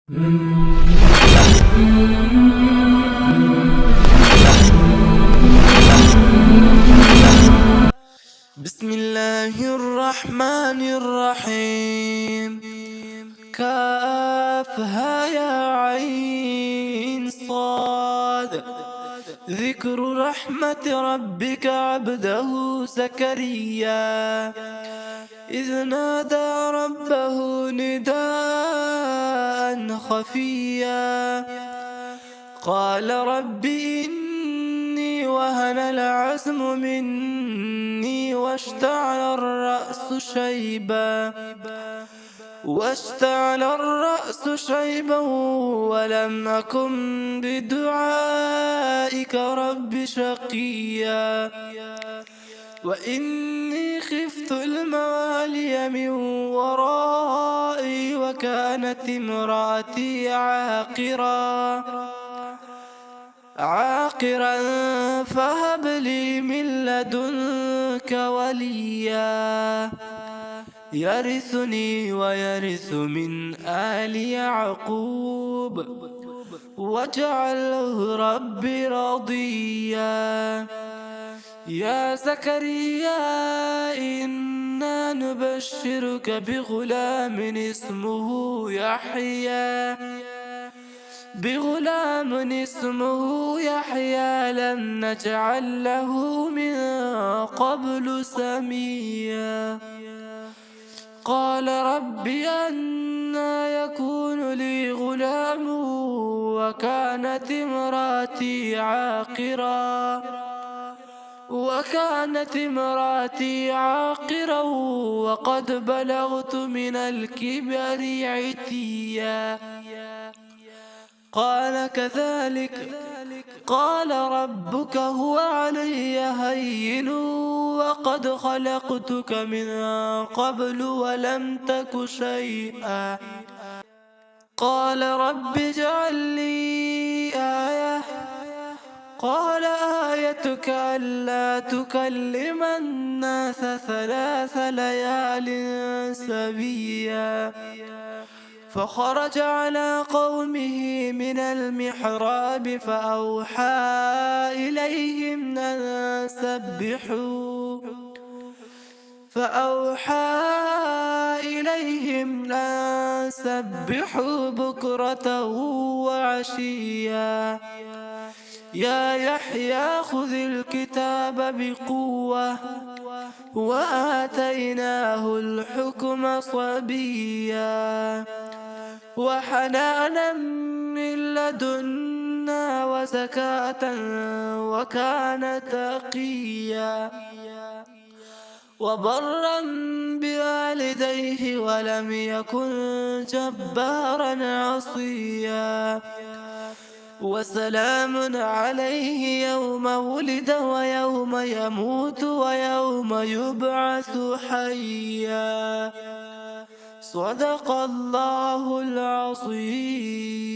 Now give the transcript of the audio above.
بسم الله الرحمن الرحيم. كافها يا عين صاد. ذكر رحمة ربك عبده زكريا إذ نادى ربه نداء خفيا قال رب إني وهن العزم مني واشتعل الرأس شيبا ولم أكن بدعائك رب شقيا وإني خفت الموالي من ورائي وكانت امرأتي عاقرا فهب لي من لدنك وليا يرثني ويرث من آل يعقوب واجعله ربي رضيا. يا زكريا إنا نبشرك بغلام اسمه يحيى لم نجعل له من قبل سميا. قال رب أنى يكون لي غلام وكانت امرأتي عاقرا وقد بلغت من الكبر عتيا. قال كذلك قال ربك هو علي هين وقد خلقتك من قبل ولم تك شيئا. قال رب اجعل لي آية قال آيتك ألا تكلم الناس 3 ليال سويا. فخرج على قومه من المحراب فأوحى إليهم أن سبحوا بكرة وعشيا. يا يحيى خذ الكتاب بقوة وآتيناه الحكم صبيا وحنانا من لدنا وزكاة وكان تقيا وبرا بوالديه ولم يكن جبارا عصيا. وسلام عليه يوم ولد ويوم يموت ويوم يبعث حيا. صدق الله العظيم.